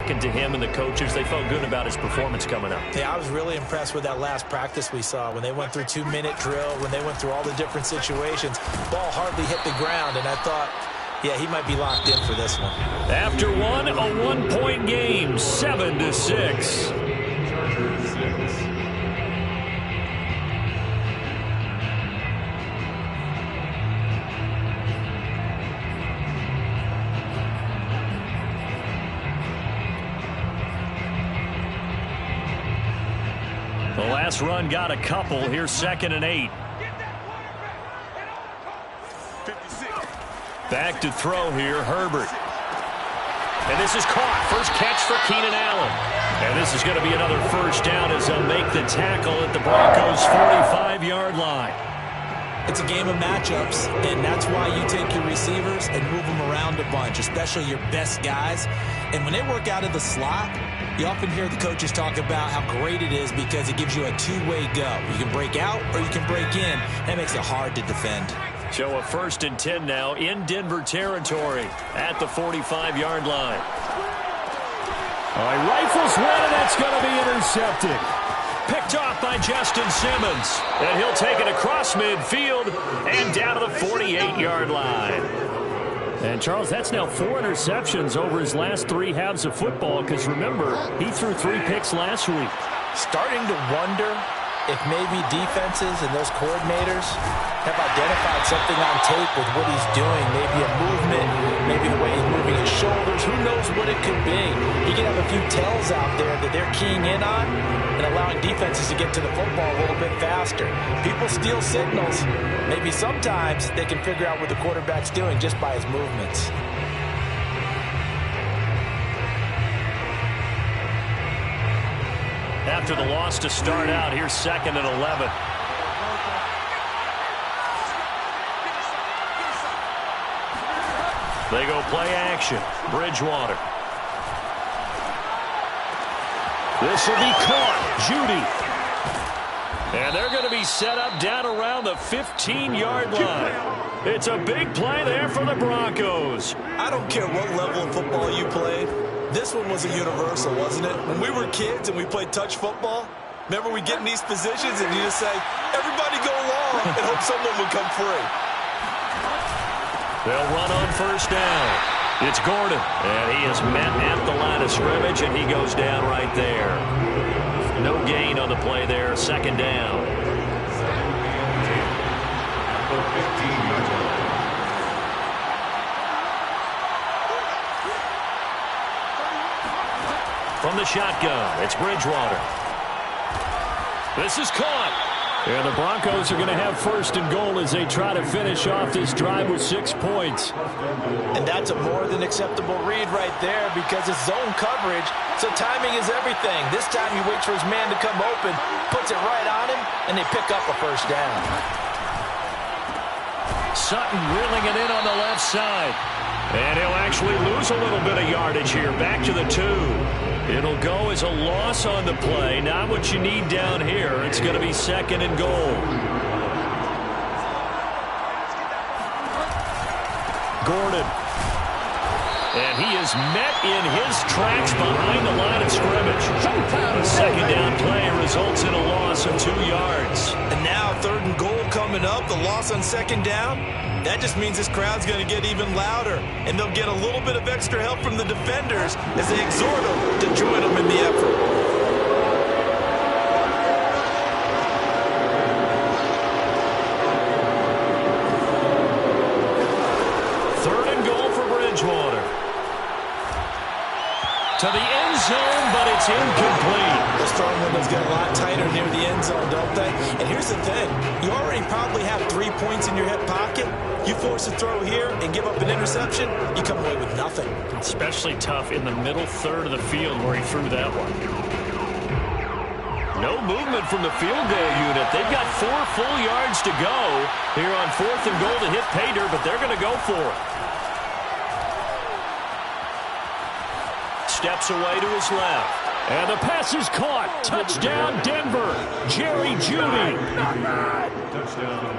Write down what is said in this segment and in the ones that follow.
To him and the coaches, they felt good about his performance coming up. Yeah, I was really impressed with that last practice we saw when they went through 2-minute drill, when they went through all the different situations. Ball hardly hit the ground, and I thought, yeah, he might be locked in for this one. After one, a 1-point game, 7-6. The last run got a couple. Here's 2nd and 8. Back to throw here, Herbert. And this is caught. First catch for Keenan Allen. And this is going to be another first down as they'll make the tackle at the Broncos' 45-yard line. It's a game of matchups, and that's why you take your receivers and move them around a bunch, especially your best guys. And when they work out of the slot, you often hear the coaches talk about how great it is because it gives you a two-way go. You can break out or you can break in. That makes it hard to defend. So a 1st and 10 now in Denver territory at the 45-yard line. All right, rifles one, and that's going to be intercepted. Picked off by Justin Simmons. And he'll take it across midfield and down to the 48-yard line. And, Charles, that's now 4 interceptions over his last 3 halves of football because, remember, he threw 3 picks last week. Starting to wonder if maybe defenses and those coordinators have identified something on tape with what he's doing. Maybe a movement, maybe the way he's moving his shoulders. Who knows what it could be? He can have a few tells out there that they're keying in on and allowing defenses to get to the football a little bit faster. People steal signals. Maybe sometimes they can figure out what the quarterback's doing just by his movements. After the loss to start out, here's 2nd and 11. They go play action. Bridgewater. This will be caught. Judy. And they're going to be set up down around the 15-yard line. It's a big play there for the Broncos. I don't care what level of football you played. This one was a universal, wasn't it? When we were kids and we played touch football, remember we get in these positions and you just say, everybody go along and hope someone would come free. They'll run on 1st down. It's Gordon, and he is met at the line of scrimmage, and he goes down right there. No gain on the play there, 2nd down. From the shotgun, it's Bridgewater. This is caught. And the Broncos are going to have 1st and goal as they try to finish off this drive with 6 points. And that's a more than acceptable read right there because it's zone coverage, so timing is everything. This time he waits for his man to come open, puts it right on him, and they pick up a 1st down. Sutton reeling it in on the left side. And he'll actually lose a little bit of yardage here. Back to the 2. It'll go as a loss on the play. Not what you need down here. It's going to be 2nd and goal. Gordon. And he is met in his tracks behind the line of scrimmage. The 2nd down play results in a loss of 2 yards. And now 3rd and goal coming up. The loss on 2nd down. That just means this crowd's going to get even louder, and they'll get a little bit of extra help from the defenders as they exhort them to join them in the effort. Third and goal for Bridgewater. To the end zone, but it's incomplete. The strong windows get a lot tighter near the end zone, don't they? And here's the thing. You already probably have 3 points in your hip pocket. You force a throw here and give up an interception, you come away with nothing. Especially tough in the middle third of the field where he threw that one. No movement from the field goal unit. They've got 4 full yards to go here on 4th and goal to hit pay dirt, but they're going to go for it. Steps away to his left. And the pass is caught. Touchdown, Denver. Jerry Jeudy.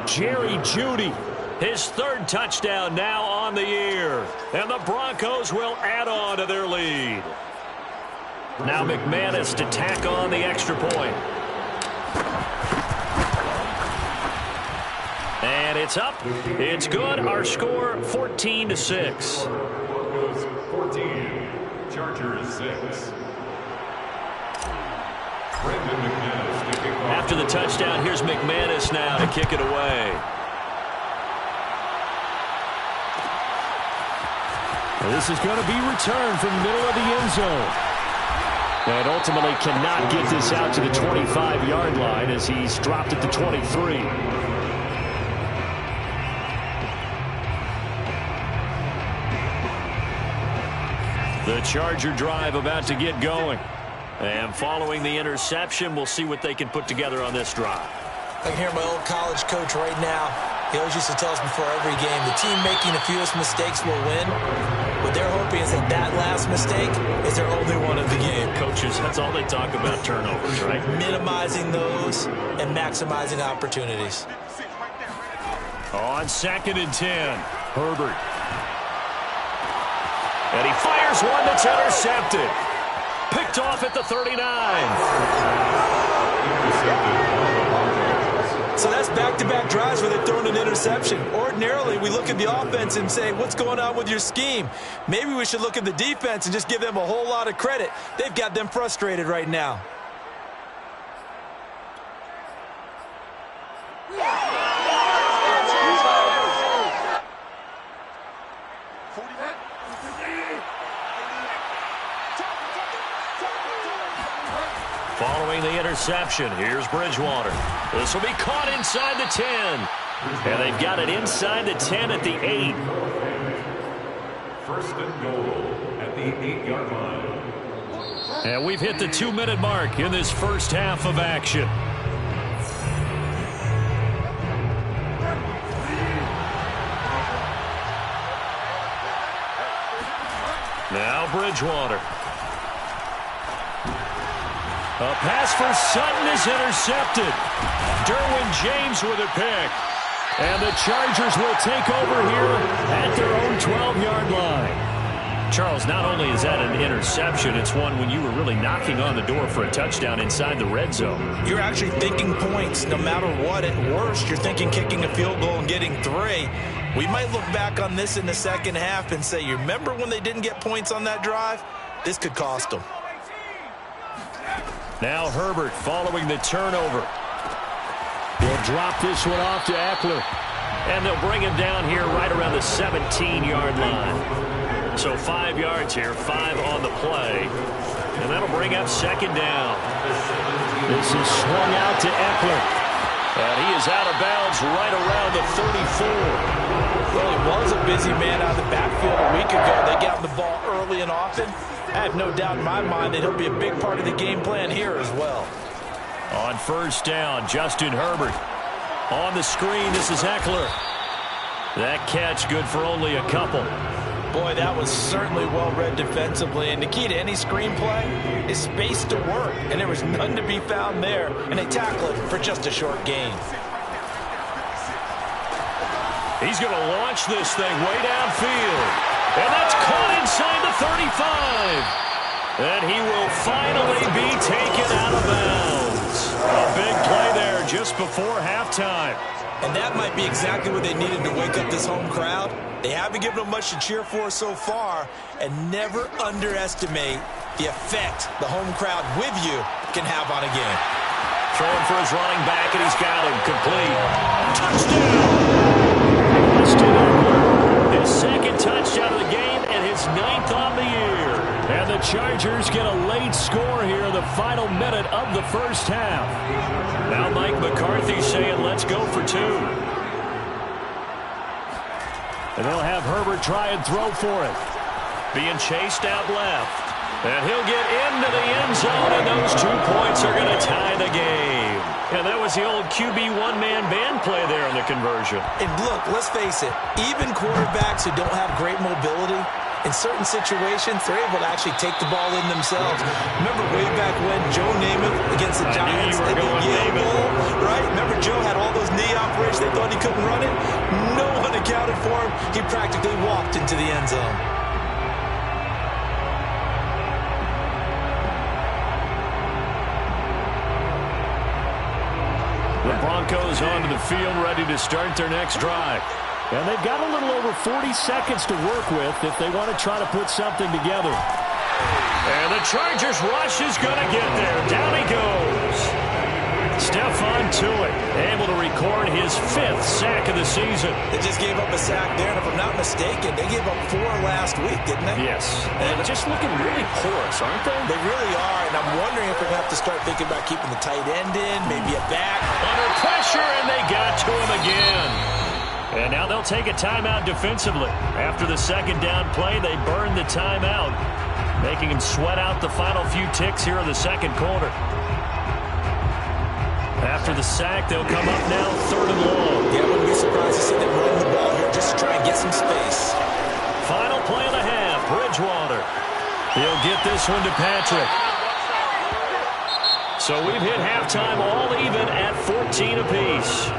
Jerry Jeudy. His 3rd touchdown now on the year. And the Broncos will add on to their lead. Now McManus to tack on the extra point. And it's up. It's good. Our score, 14-6. Broncos 14, Chargers 6. After the touchdown, here's McManus now to kick it away. This is going to be returned from the middle of the end zone. And ultimately cannot get this out to the 25-yard line as he's dropped at the 23. The Charger drive about to get going. And following the interception, we'll see what they can put together on this drive. I can hear my old college coach right now. He always used to tell us before every game, the team making the fewest mistakes will win. What they're hoping is that that last mistake is their only one of the game. Coaches, that's all they talk about, turnovers, right? Minimizing those and maximizing opportunities. On 2nd and 10, Herbert. And he fires one that's intercepted. Picked off at the 39. So that's back-to-back drives where they're throwing an interception. Ordinarily, we look at the offense and say, what's going on with your scheme? Maybe we should look at the defense and just give them a whole lot of credit. They've got them frustrated right now. Following the interception, here's Bridgewater. This will be caught inside the 10. And they've got it inside the 10 at the 8. 1st and goal at the 8-yard line. And we've hit the 2-minute mark in this first half of action. Now Bridgewater. A pass for Sutton is intercepted. Derwin James with a pick. And the Chargers will take over here at their own 12-yard line. Charles, not only is that an interception, it's one when you were really knocking on the door for a touchdown inside the red zone. You're actually thinking points no matter what. At worst, you're thinking kicking a field goal and getting 3. We might look back on this in the second half and say, you remember when they didn't get points on that drive? This could cost them. Now Herbert following the turnover. He'll drop this one off to Eckler. And they'll bring him down here right around the 17-yard line. So 5 yards here, 5 on the play. And that'll bring up 2nd down. This is swung out to Eckler. And he is out of bounds right around the 34. Well, he was a busy man out of the backfield a week ago. They got the ball early and often. I have no doubt in my mind that he'll be a big part of the game plan here as well. On 1st down, Justin Herbert. On the screen, this is Eckler. That catch good for only a couple. Boy, that was certainly well-read defensively. And the key to any screenplay is space to work. And there was none to be found there. And they tackle it for just a short gain. He's going to launch this thing way downfield. And that's caught inside the 35. And he will finally be taken out of bounds. A big play there just before halftime. And that might be exactly what they needed to wake up this home crowd. They haven't given them much to cheer for so far. And never underestimate the effect the home crowd with you can have on a game. Throwing for his running back, and he's got him. Complete. Touchdown! His 2nd touchdown of the game and his 9th on the year. And the Chargers get a late score here in the final minute of the first half. Now Mike McCarthy saying, let's go for 2. And they'll have Herbert try and throw for it. Being chased out left. And he'll get into the end zone, and those 2 points are going to tie the game. And that was the old QB one-man band play there on the conversion. And look, let's face it, even quarterbacks who don't have great mobility, in certain situations, they're able to actually take the ball in themselves. Remember way back when Joe Namath against the Giants at the Yale Bowl, right? Remember Joe had all those knee operations, they thought he couldn't run it? No one accounted for him. He practically walked into the end zone. Broncos onto the field, ready to start their next drive. And they've got a little over 40 seconds to work with if they want to try to put something together. And the Chargers rush is going to get there. Down he goes. Stephon Tuitt able to record his 5th sack of the season. They just gave up a sack there, and if I'm not mistaken, they gave up 4 last week, didn't they? Yes. And just looking really porous, aren't they? They really are, and I'm wondering if they're going to have to start thinking about keeping the tight end in, maybe a back. Under pressure, and they got to him again. And now they'll take a timeout defensively. After the second down play, they burn the timeout, making him sweat out the final few ticks here in the second quarter. After the sack, they'll come up now 3rd and long. Yeah, I wouldn't be surprised to see them run the ball here just to try and get some space. Final play of the half, Bridgewater. He'll get this one to Patrick. So we've hit halftime all even at 14 apiece.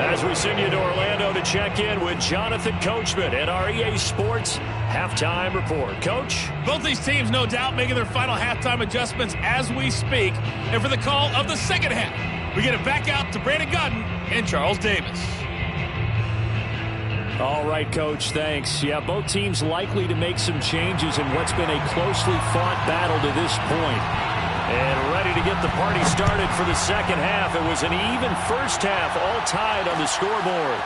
As we send you to Orlando to check in with Jonathan Coachman at our EA Sports Halftime Report. Coach? Both these teams, no doubt, making their final halftime adjustments as we speak. And for the call of the second half, we get it back out to Brandon Gutton and Charles Davis. All right, Coach, thanks. Yeah, both teams likely to make some changes in what's been a closely fought battle to this point. And ready to get the party started for the second half. It was an even first half, all tied on the scoreboard.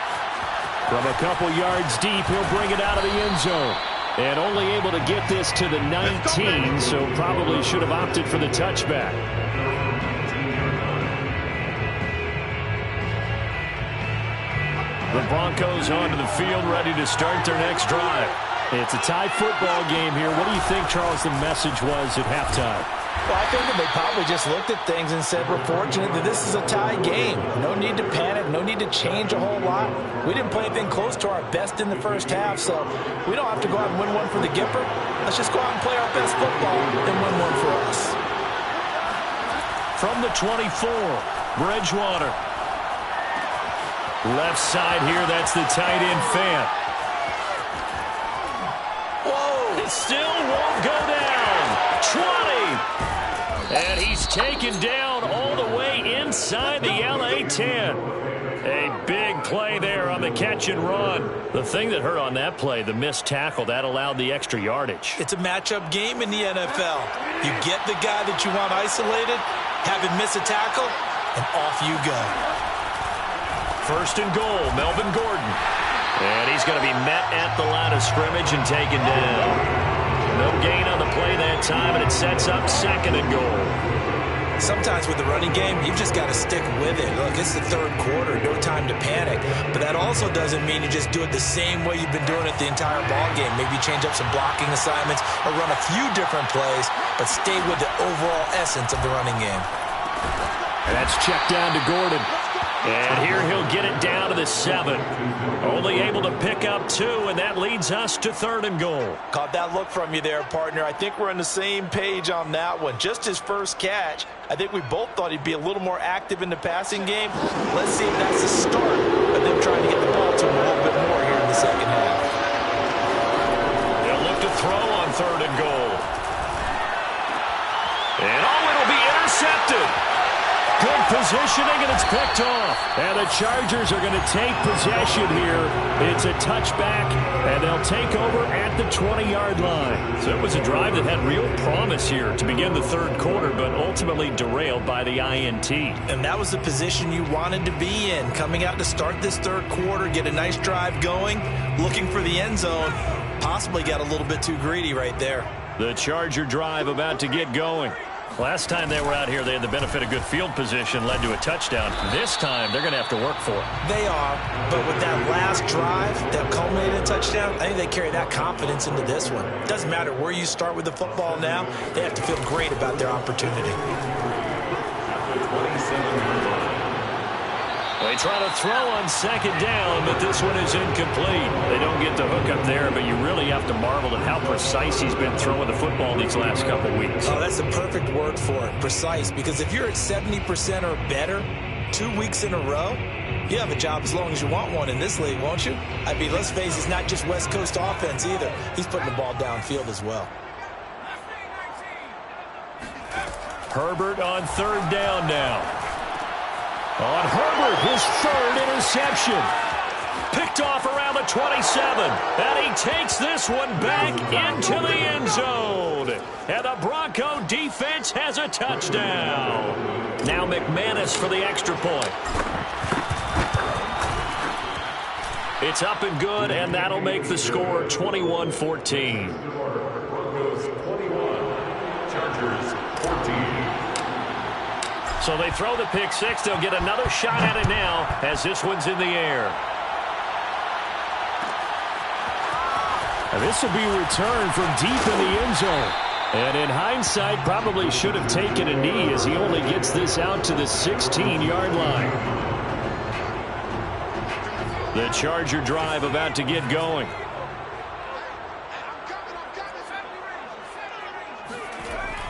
From a couple yards deep, he'll bring it out of the end zone. And only able to get this to the 19, so probably should have opted for the touchback. The Broncos onto the field, ready to start their next drive. It's a tie football game here. What do you think, Charles, the message was at halftime? Well, I think that they probably just looked at things and said, we're fortunate that this is a tie game. No need to panic, no need to change a whole lot. We didn't play anything close to our best in the first half, so we don't have to go out and win one for the Gipper. Let's just go out and play our best football and win one for us. From the 24, Bridgewater. Left side here, that's the tight end Fant. Whoa! It still won't go down. 20! And he's taken down all the way inside the LA 10. A big play there on the catch and run. The thing that hurt on that play, the missed tackle, that allowed the extra yardage. It's a matchup game in the NFL. You get the guy that you want isolated, have him miss a tackle, and off you go. 1st and goal, Melvin Gordon. And he's going to be met at the line of scrimmage and taken down. No gain on the play that time, and it sets up 2nd and goal. Sometimes with the running game, you've just got to stick with it. Look, it's the 3rd quarter, no time to panic. But that also doesn't mean you just do it the same way you've been doing it the entire ball game. Maybe change up some blocking assignments or run a few different plays, but stay with the overall essence of the running game. And that's checked down to Gordon. And here he'll get it down to the 7. Only able to pick up 2, and that leads us to 3rd and goal. Caught that look from you there, partner. I think we're on the same page on that one. Just his first catch. I think we both thought he'd be a little more active in the passing game. Let's see if that's the start of them trying to get the ball to him a little bit more here in the second half. They'll look to throw on 3rd and goal. And it'll be intercepted. Good positioning, and it's picked off. And the Chargers are going to take possession here. It's a touchback, and they'll take over at the 20-yard line. So it was a drive that had real promise here to begin the 3rd quarter, but ultimately derailed by the INT. And that was the position you wanted to be in. Coming out to start this 3rd quarter, get a nice drive going, looking for the end zone. Possibly got a little bit too greedy right there. The Charger drive about to get going. Last time they were out here, they had the benefit of good field position, led to a touchdown. This time, they're going to have to work for it. They are, but with that last drive that culminated in a touchdown, I think they carry that confidence into this one. It doesn't matter where you start with the football now, they have to feel great about their opportunity. They try to throw on 2nd down, but this one is incomplete. They don't get the hook up there, but you really have to marvel at how precise he's been throwing the football these last couple weeks. Oh, that's the perfect word for it, precise, because if you're at 70% or better 2 weeks in a row, you have a job as long as you want one in this league, won't you? I mean, let's face it, it's not just West Coast offense either. He's putting the ball downfield as well. Herbert on 3rd down now. On Herbert, his third interception. Picked off around the 27. And he takes this one back into the end zone. And the Bronco defense has a touchdown. Now McManus for the extra point. It's up and good, and that'll make the score 21-14. Broncos 21, Chargers 14. So they throw the pick six. They'll get another shot at it now as this one's in the air. And this will be returned from deep in the end zone. And in hindsight, probably should have taken a knee as he only gets this out to the 16-yard line. The Charger drive about to get going.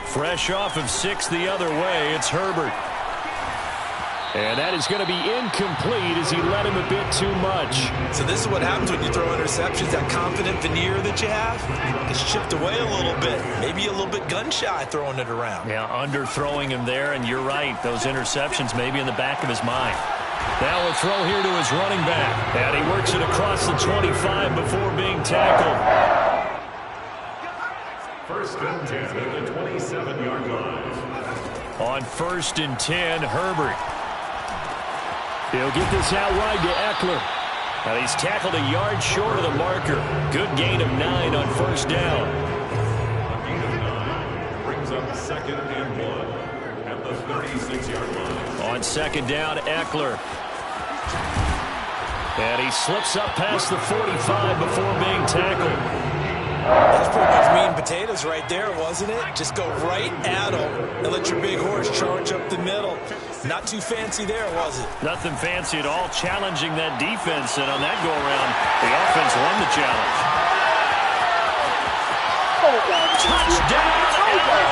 Fresh off of 6 the other way, it's Herbert. And that is going to be incomplete as he led him a bit too much. So this is what happens when you throw interceptions. That confident veneer that you have gets chipped away a little bit. Maybe a little bit gun-shy throwing it around. Yeah, underthrowing him there, and you're right. Those interceptions may be in the back of his mind. Now a throw here to his running back. And he works it across the 25 before being tackled. First and 10 at the 27-yard line. On 1st and 10, Herbert. He'll get this out wide to Eckler. And he's tackled a yard short of the marker. Good gain of 9 on 1st down. A gain of 9 brings up 2nd and 1 at the 36-yard line. On 2nd down, Eckler. And he slips up past the 45 before being tackled. That's pretty much meat and potatoes right there, wasn't it? Just go right at him and let your big horse charge up the middle. Not too fancy there, was it? Nothing fancy at all, challenging that defense. And on that go-around, the offense won the challenge. Touchdown, LA!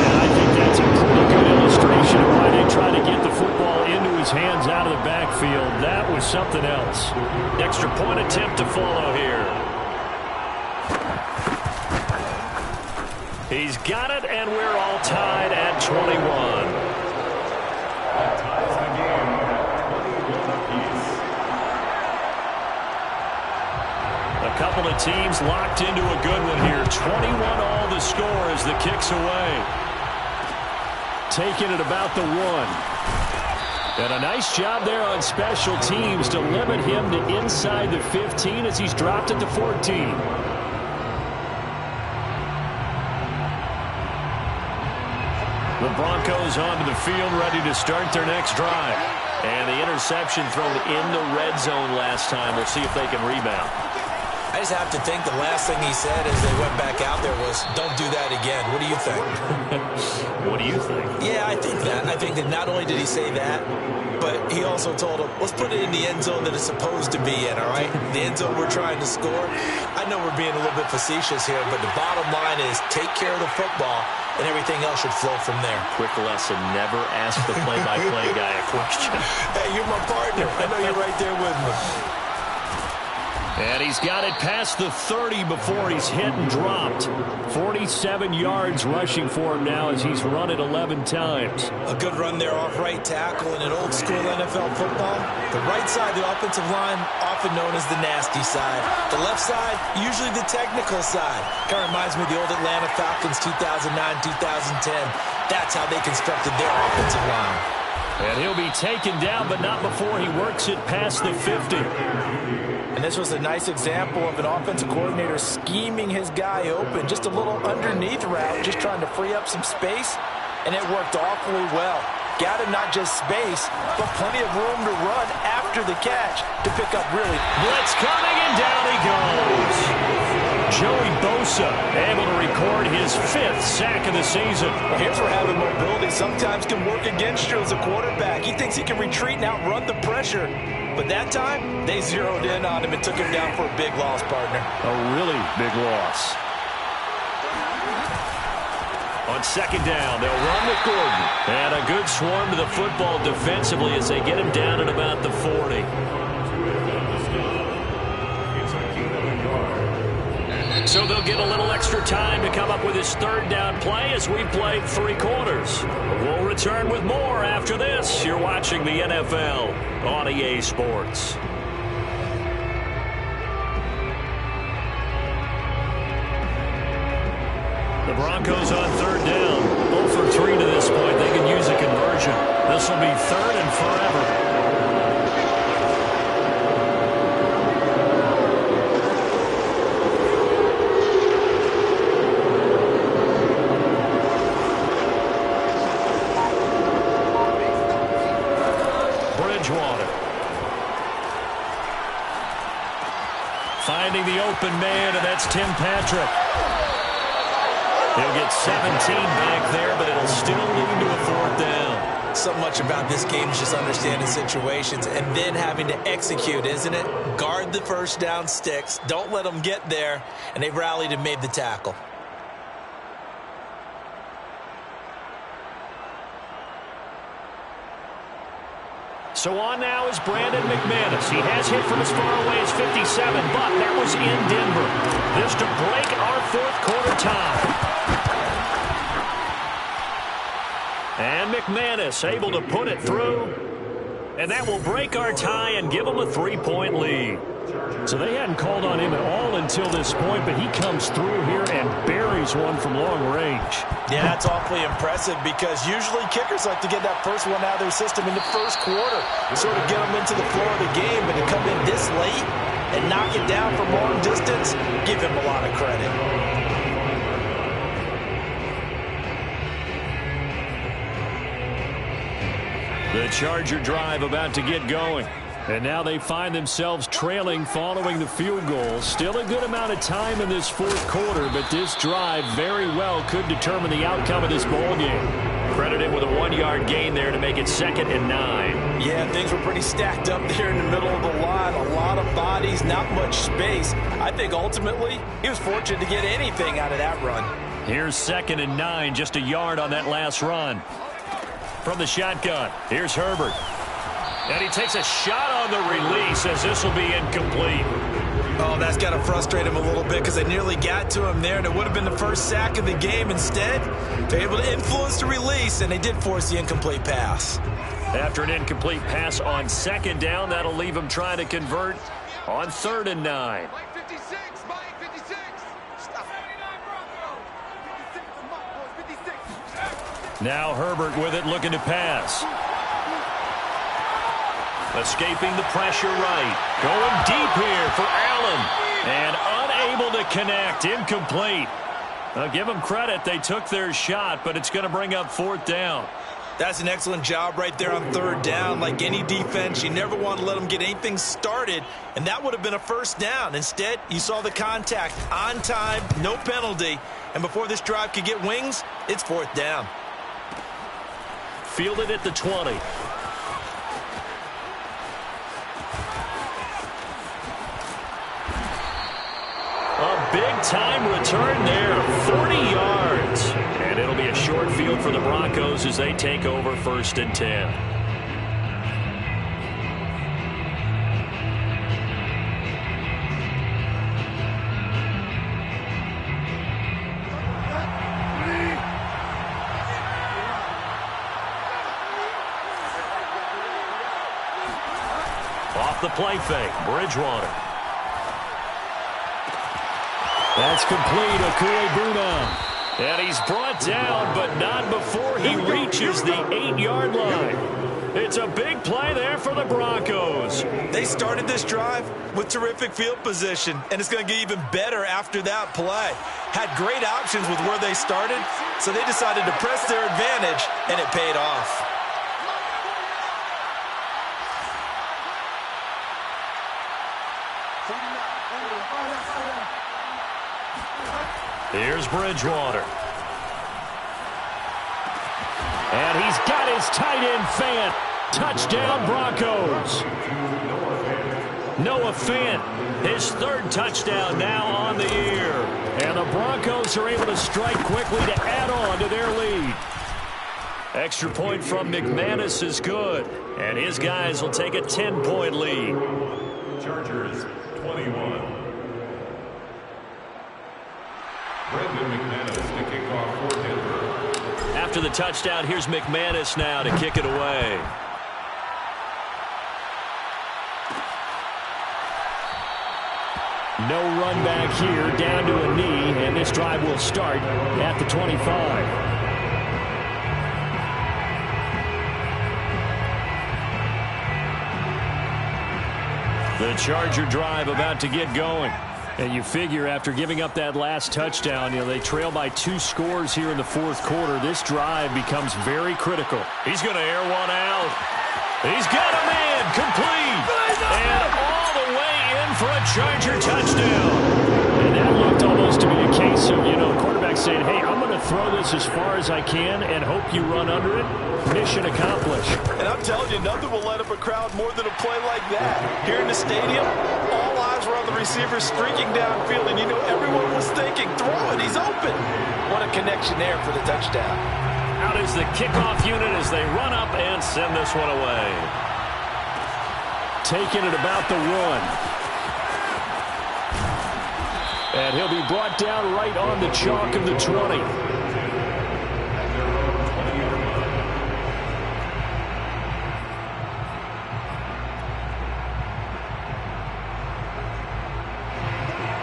And I think that's a pretty good illustration of why they try to get the football into his hands out of the backfield. That was something else. Extra point attempt to follow here. He's got it, and we're all tied at 21. That ties the game at 21 apiece. A couple of teams locked into a good one here. 21 all the score as the kick's away. Taking it about the 1. And a nice job there on special teams to limit him to inside the 15 as he's dropped at the 14. The Broncos onto the field, ready to start their next drive. And the interception thrown in the red zone last time. We'll see if they can rebound. I just have to think the last thing he said as they went back out there was, don't do that again. What do you think? What do you think? Yeah, I think that. I think that not only did he say that, but he also told him, let's put it in the end zone that it's supposed to be in, all right? The end zone we're trying to score. I know we're being a little bit facetious here, but the bottom line is take care of the football, and everything else should flow from there. Quick lesson, never ask the play-by-play guy a question. Hey, you're my partner. I know you're right there with me. And he's got it past the 30 before he's hit and dropped. 47 yards rushing for him now as he's run it 11 times. A good run there off right tackle in an old-school NFL football. The right side, the offensive line, often known as the nasty side. The left side, usually the technical side. Kind of reminds me of the old Atlanta Falcons 2009-2010. That's how they constructed their offensive line. And he'll be taken down, but not before he works it past the 50. And this was a nice example of an offensive coordinator scheming his guy open. Just a little underneath route, just trying to free up some space, and it worked awfully well. Got him not just space, but plenty of room to run after the catch to pick up really. Blitz coming, and down he goes. Joey Bosa able to record his 5th sack of the season. Well, here's where having mobility sometimes can work against you as a quarterback. He thinks he can retreat and outrun the pressure. But that time, they zeroed in on him and took him down for a big loss, partner. A really big loss. On 2nd down, they'll run with Gordon. And a good swarm to the football defensively as they get him down at about the 40. So they'll get a little extra time to come up with his third down play as we've played 3 quarters. We'll return with more after this. You're watching the NFL on EA Sports. The Broncos on 3rd down. 0 for 3 to this point. They can use a conversion. This will be 3rd and forever. Finding the open man, and that's Tim Patrick. He'll get 17 back there, but it'll still lead to a 4th down. So much about this game is just understanding situations and then having to execute, isn't it? Guard the first down sticks. Don't let them get there, and they've rallied and made the tackle. So on now is Brandon McManus. He has hit from as far away as 57, but that was in Denver. This to break our 4th quarter tie. And McManus able to put it through. And that will break our tie and give them a 3-point lead. So they hadn't called on him at all until this point, but he comes through here and buries one from long range. Yeah, that's awfully impressive because usually kickers like to get that first one out of their system in the first quarter to sort of get them into the flow of the game, but to come in this late and knock it down from long distance, give him a lot of credit. The Charger drive about to get going. And now they find themselves trailing following the field goal. Still a good amount of time in this 4th quarter, but this drive very well could determine the outcome of this ball game. Credited with a 1-yard gain there to make it 2nd and 9. Yeah, things were pretty stacked up there in the middle of the line. A lot of bodies, not much space. I think ultimately he was fortunate to get anything out of that run. Here's 2nd and 9, just a yard on that last run. From the shotgun, here's Herbert. And he takes a shot on the release as this will be incomplete. Oh, that's got to frustrate him a little bit because they nearly got to him there, and it would have been the first sack of the game. Instead, they're able to influence the release, and they did force the incomplete pass. After an incomplete pass on 2nd down, that'll leave him trying to convert on 3rd and 9. Now Herbert with it, looking to pass. Escaping the pressure right. Going deep here for Allen. And unable to connect. Incomplete. I'll give them credit. They took their shot, but it's going to bring up 4th down. That's an excellent job right there on 3rd down. Like any defense, you never want to let them get anything started, and that would have been a 1st down. Instead, you saw the contact on time, no penalty, and before this drive could get wings, it's 4th down. Fielded at the 20. A big-time return there, 40 yards. And it'll be a short field for the Broncos as they take over 1st and 10. Off the play fake, Bridgewater. That's complete, Okuegbuna. And he's brought down, but not before he reaches the 8-yard line. It's a big play there for the Broncos. They started this drive with terrific field position, and it's going to get even better after that play. Had great options with where they started, so they decided to press their advantage, and it paid off. Here's Bridgewater. And he's got his tight end Fant. Touchdown, Broncos. Noah Fant, his 3rd touchdown now on the year. And the Broncos are able to strike quickly to add on to their lead. Extra point from McManus is good. And his guys will take a 10-point lead. Chargers 21. Brandon McManus to kick off for Denver. After the touchdown, here's McManus now to kick it away. No run back here, down to a knee, and this drive will start at the 25. The Charger drive about to get going. And you figure after giving up that last touchdown, they trail by 2 scores here in the fourth quarter. This drive becomes very critical. He's going to air one out. He's got a man complete. And all the way in for a Charger touchdown. And that looked almost to be a case of, quarterback saying, hey, I'm going to throw this as far as I can and hope you run under it. Mission accomplished. And I'm telling you, nothing will light up a crowd more than a play like that. Here in the stadium, all eyes were on the receiver streaking downfield, and everyone was thinking, throw it, he's open. What a connection there for the touchdown. Out is the kickoff unit as they run up and send this one away. Taking it about the 1. And he'll be brought down right on the chalk of the 20.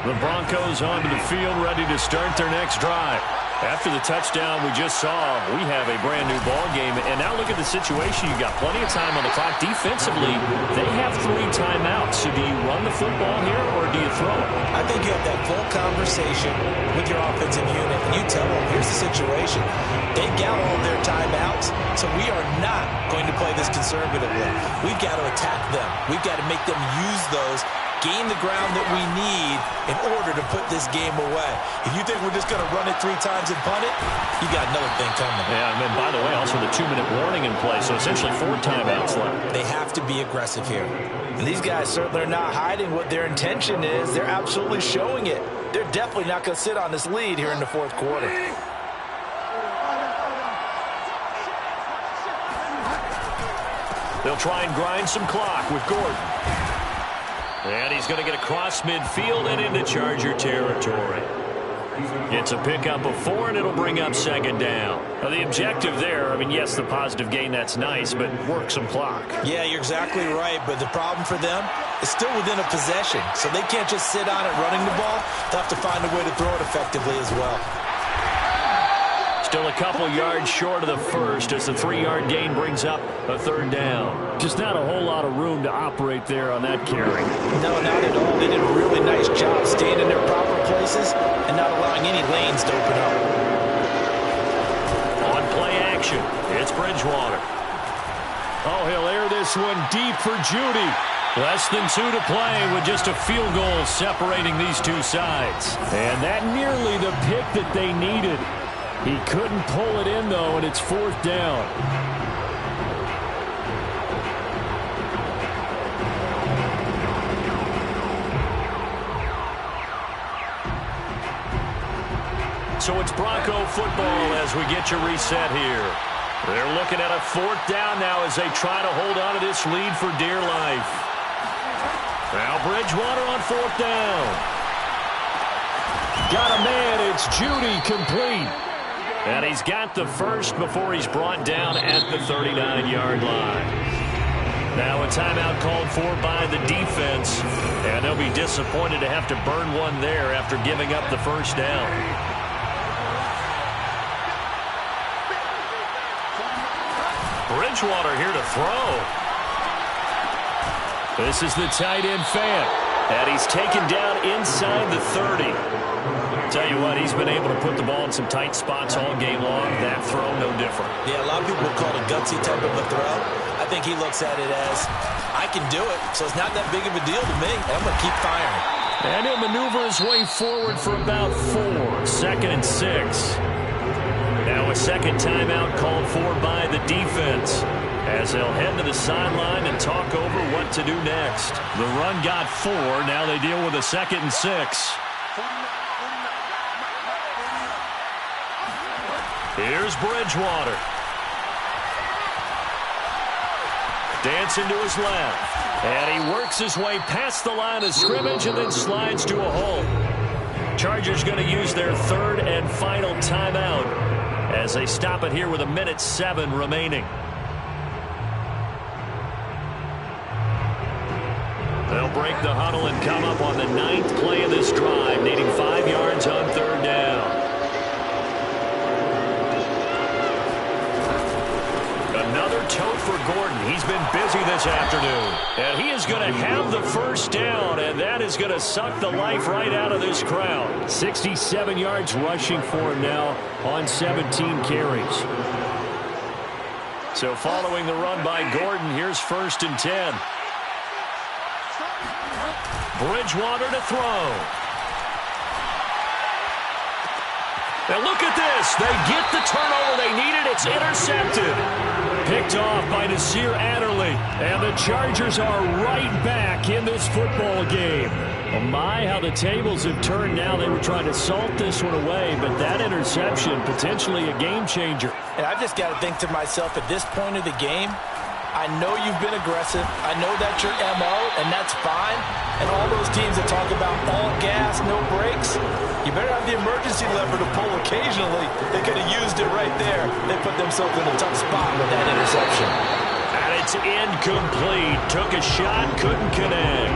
The Broncos onto the field, ready to start their next drive. After the touchdown we just saw, we have a brand-new ball game. And now look at the situation. You've got plenty of time on the clock. Defensively, they have 3 timeouts. So do you run the football here, or do you throw it? I think you have that full conversation with your offensive unit, and you tell them, here's the situation. They've got all their timeouts, so we are not going to play this conservatively. We've got to attack them. We've got to make them use those, gain the ground that we need in order to put this game away. If you think we're just going to run it 3 times and punt it, you got another thing coming. Yeah, and then, by the way, also the 2-minute warning in play, so essentially 4 timeouts left. They have to be aggressive here. And these guys certainly are not hiding what their intention is. They're absolutely showing it. They're definitely not going to sit on this lead here in the fourth quarter. They'll try and grind some clock with Gordon. And he's going to get across midfield and into Charger territory. It's a pickup of 4, and it'll bring up 2nd down. Now, the objective there, yes, the positive gain, that's nice, but work some clock. Yeah, you're exactly right, but the problem for them is still within a possession, so they can't just sit on it running the ball. They'll have to find a way to throw it effectively as well. Still a couple yards short of the first as the 3-yard gain brings up a 3rd down. Just not a whole lot of room to operate there on that carry. No, not at all. They did a really nice job staying in their proper places and not allowing any lanes to open up. On play action, it's Bridgewater. Oh, he'll air this one deep for Judy. Less than 2 to play with just a field goal separating these 2 sides. And that nearly the pick that they needed. He couldn't pull it in, though, and it's 4th down. So it's Bronco football as we get you reset here. They're looking at a 4th down now as they try to hold on to this lead for dear life. Now Bridgewater on 4th down. Got a man, it's Judy, complete. And he's got the first before he's brought down at the 39-yard line. Now a timeout called for by the defense, and they'll be disappointed to have to burn one there after giving up the first down. Bridgewater here to throw. This is the tight end fan, and he's taken down inside the 30. Tell you what, he's been able to put the ball in some tight spots all game long. That throw, no different. Yeah, a lot of people would call it a gutsy type of a throw. I think he looks at it as, I can do it, so it's not that big of a deal to me, and I'm going to keep firing. And he'll maneuver his way forward for about 4. 2nd and 6. Now a 2nd timeout called for by the defense as they'll head to the sideline and talk over what to do next. The run got 4. Now they deal with a 2nd and 6. Here's Bridgewater. Dancing to his left. And he works his way past the line of scrimmage and then slides to a hole. Chargers going to use their third and final timeout as they stop it here with 1:07 remaining. They'll break the huddle and come up on the 9th play of this drive, needing 5 yards on third down. Another tote for Gordon. He's been busy this afternoon. And he is going to have the first down, and that is going to suck the life right out of this crowd. 67 yards rushing for him now on 17 carries. So following the run by Gordon, here's 1st and 10. Bridgewater to throw. Now look at this. They get the turnover they needed. It's intercepted. Picked off by Nasir Adderley. And the Chargers are right back in this football game. Oh my, how the tables have turned now. They were trying to salt this one away, but that interception, potentially a game changer. And I've just got to think to myself, at this point of the game, I know you've been aggressive. I know that's your MO, and that's fine. And all those teams that talk about all gas, no brakes, you better have the emergency lever to pull occasionally. They could have used it right there. They put themselves in a tough spot with that interception. And it's incomplete. Took a shot, couldn't connect.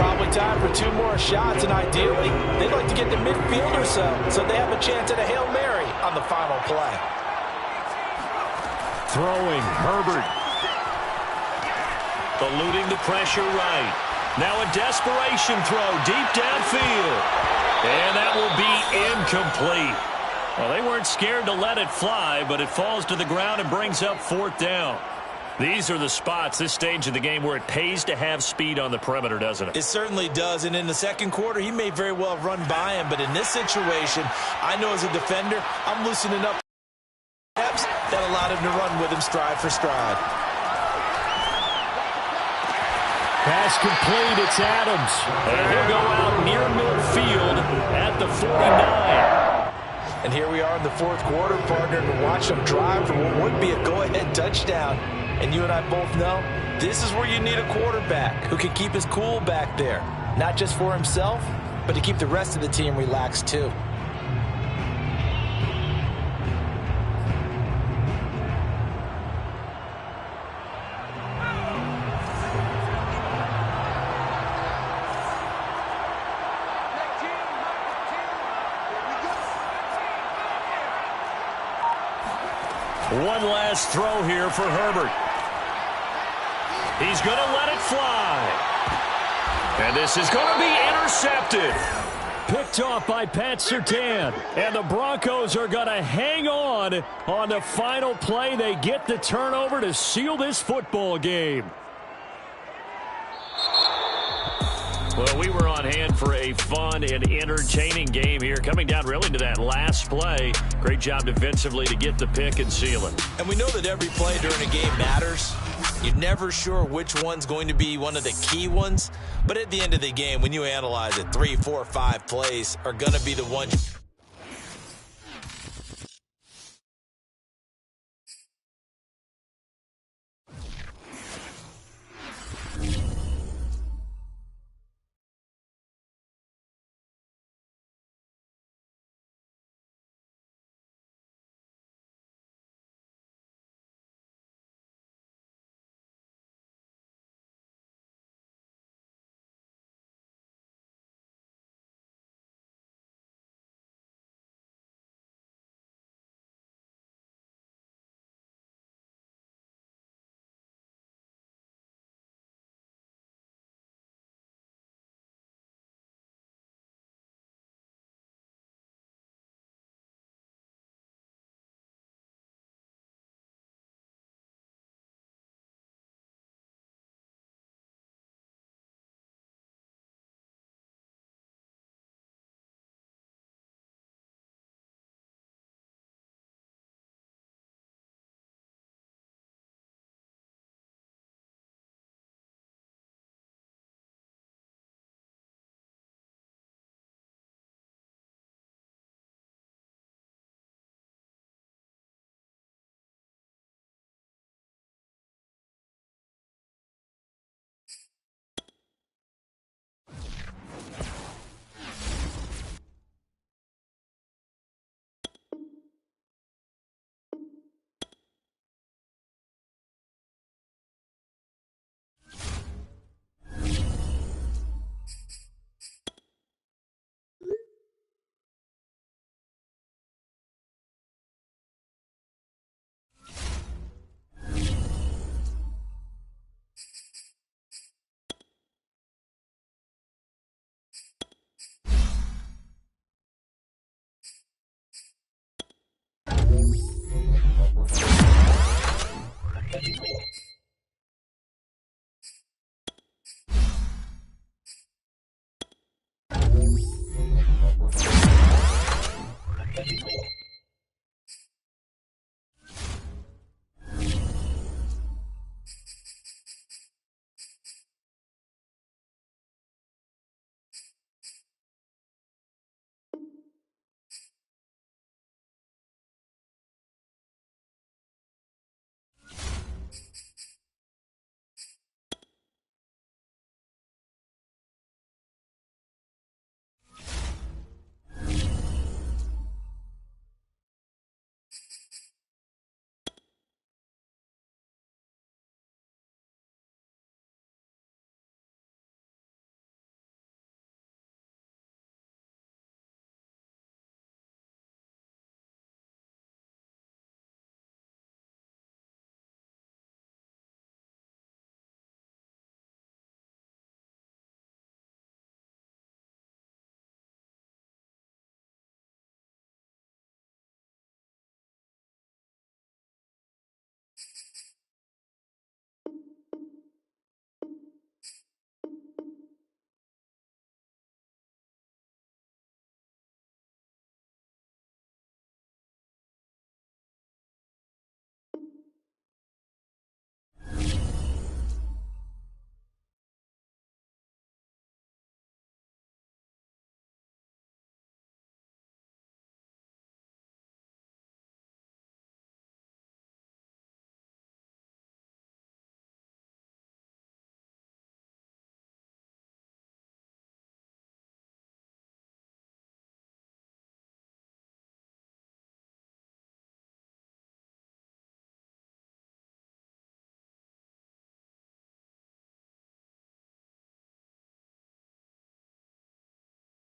Probably time for 2 more shots, and ideally, they'd like to get to midfield or so they have a chance at a Hail Mary on the final play. Throwing, Herbert. Eluding the pressure right. Now a desperation throw deep downfield. And that will be incomplete. Well, they weren't scared to let it fly, but it falls to the ground and brings up 4th down. These are the spots, this stage of the game, where it pays to have speed on the perimeter, doesn't it? It certainly does, and in the second quarter, he may very well run by him, but in this situation, I know as a defender, I'm loosening up steps that allowed him to run with him stride for stride. Pass complete, it's Adams. And he'll go out near midfield at the 49. And here we are in the 4th quarter, partner, to watch them drive for what would be a go-ahead touchdown. And you and I both know this is where you need a quarterback who can keep his cool back there. Not just for himself, but to keep the rest of the team relaxed too. One last throw here for Herbert. He's going to let it fly. And this is going to be intercepted. Picked off by Pat Surtain. And the Broncos are going to hang on the final play. They get the turnover to seal this football game. Well, we were on hand for a fun and entertaining game here. Coming down really to that last play. Great job defensively to get the pick and seal it. And we know that every play during a game matters. You're never sure which one's going to be one of the key ones. But at the end of the game, when you analyze it, 3, 4, 5 plays are going to be the ones